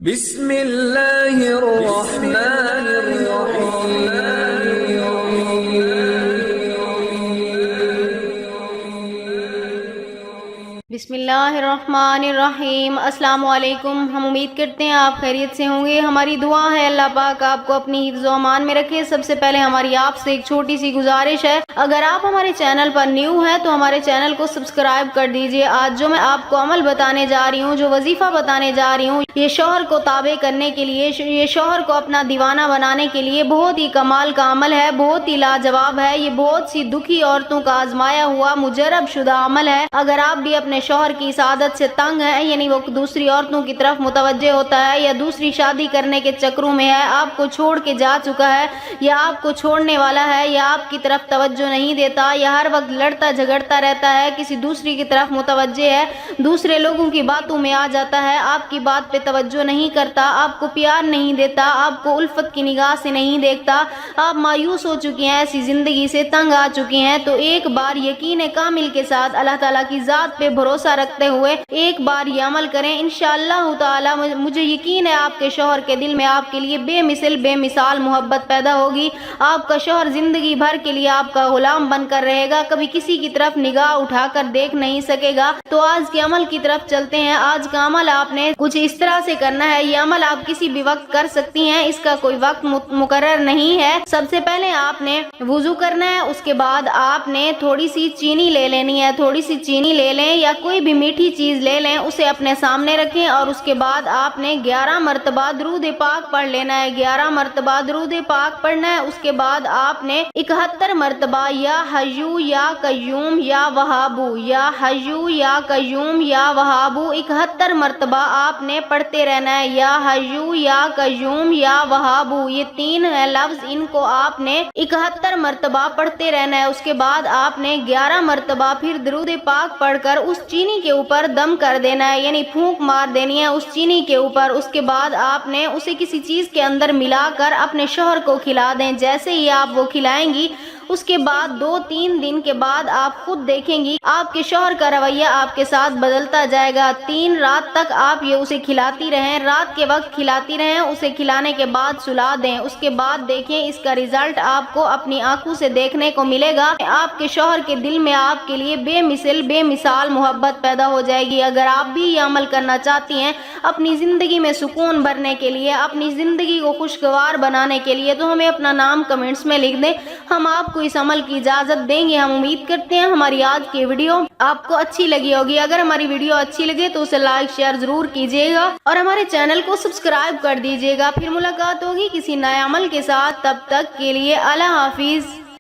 بسم اللہ الرحمن الرحیم بسم اللہ الرحمن الرحیم۔ السلام علیکم۔ ہم امید کرتے ہیں آپ خیریت سے ہوں گے۔ ہماری دعا ہے اللہ پاک آپ کو اپنی حفظ و امان میں رکھے۔ سب سے پہلے ہماری آپ سے ایک چھوٹی سی گزارش ہے، اگر آپ ہمارے چینل پر نیو ہیں تو ہمارے چینل کو سبسکرائب کر دیجئے۔ آج جو میں آپ کو عمل بتانے جا رہی ہوں، جو وظیفہ بتانے جا رہی ہوں، یہ شوہر کو تابع کرنے کے لیے، یہ شوہر کو اپنا دیوانہ بنانے کے لیے بہت ہی کمال کا عمل ہے، بہت ہی لاجواب ہے۔ یہ بہت سی دکھی عورتوں کا آزمایا ہوا مجرب شدہ عمل ہے۔ اگر آپ بھی اپنے شوہر کی سعادت سے تنگ ہیں، یعنی وہ دوسری عورتوں کی طرف متوجہ ہوتا ہے یا دوسری شادی کرنے کے چکروں میں ہے، آپ کو چھوڑ کے جا چکا ہے یا آپ کو چھوڑنے والا ہے یا آپ کی طرف توجہ نہیں دیتا یا ہر وقت لڑتا جھگڑتا رہتا ہے، کسی دوسری کی طرف متوجہ ہے، دوسرے لوگوں کی باتوں میں آ جاتا ہے، آپ کی بات پہ توجہ نہیں کرتا، آپ کو پیار نہیں دیتا، آپ کو الفت کی نگاہ سے نہیں دیکھتا، آپ مایوس ہو چکی ہیں، ایسی زندگی سے تنگ آ چکی ہیں، تو ایک بار یقین کامل کے ساتھ اللہ تعالیٰ کی ذات پہ بھروسہ رکھتے ہوئے ایک بار یہ عمل کریں۔ انشاءاللہ تعالی مجھے یقین ہے آپ کے شوہر کے دل میں آپ کے لیے بے مثال محبت پیدا ہوگی۔ آپ کا شوہر زندگی بھر کے لیے آپ کا غلام بن کر رہے گا، کبھی کسی کی طرف نگاہ اٹھا کر دیکھ نہیں سکے گا۔ تو آج کے عمل کی طرف چلتے ہیں۔ آج کا عمل آپ نے کچھ اس طرح سے کرنا ہے، یہ عمل آپ کسی بھی وقت کر سکتی ہیں، اس کا کوئی وقت مقرر نہیں ہے۔ سب سے پہلے آپ نے وضو کرنا ہے، اس کے بعد آپ نے تھوڑی سی چینی لے لینی ہے، تھوڑی سی چینی لے لیں یا کوئی بھی میٹھی چیز لے لیں، اسے اپنے سامنے رکھیں اور اس کے بعد آپ نے 11 مرتبہ درود پاک پڑھ لینا ہے، 11 مرتبہ درود پاک پڑھنا ہے۔ اس کے بعد آپ نے 71 مرتبہ یا حیو یا قیوم یا وہابو، یا حیو یا قیوم یا وہابو 71 مرتبہ آپ نے پڑھتے رہنا ہے، یا حیو یا قیوم یا وہابو، یہ 3 لفظ، ان کو آپ نے 71 مرتبہ پڑھتے رہنا ہے۔ اس کے بعد آپ نے 11 مرتبہ پھر درود پاک پڑھ کر اس چینی کے اوپر دم کر دینا ہے، یعنی پھونک مار دینی ہے اس چینی کے اوپر۔ اس کے بعد آپ نے اسے کسی چیز کے اندر ملا کر اپنے شوہر کو کھلا دیں۔ جیسے ہی آپ وہ کھلائیں گی، اس کے بعد 2-3 دن کے بعد آپ خود دیکھیں گی آپ کے شوہر کا رویہ آپ کے ساتھ بدلتا جائے گا۔ 3 رات تک آپ یہ اسے کھلاتی رہیں، رات کے وقت کھلاتی رہیں، اسے کھلانے کے بعد سلا دیں۔ اس کے بعد دیکھیں اس کا رزلٹ آپ کو اپنی آنکھوں سے دیکھنے کو ملے گا۔ آپ کے شوہر کے دل میں آپ کے لیے بے مثال محبت پیدا ہو جائے گی۔ اگر آپ بھی یہ عمل کرنا چاہتی ہیں اپنی زندگی میں سکون بھرنے کے لیے، اپنی زندگی کو خوشگوار بنانے کے لیے، تو ہمیں اپنا نام کمنٹس میں لکھ دیں، ہم آپ کو اس عمل کی اجازت دیں گے۔ ہم امید کرتے ہیں ہماری آج کی ویڈیو آپ کو اچھی لگی ہوگی۔ اگر ہماری ویڈیو اچھی لگے تو اسے لائک شیئر ضرور کیجیے گا اور ہمارے چینل کو سبسکرائب کر دیجیے گا۔ پھر ملاقات ہوگی کسی نئے عمل کے ساتھ، تب تک کے لیے اللہ حافظ۔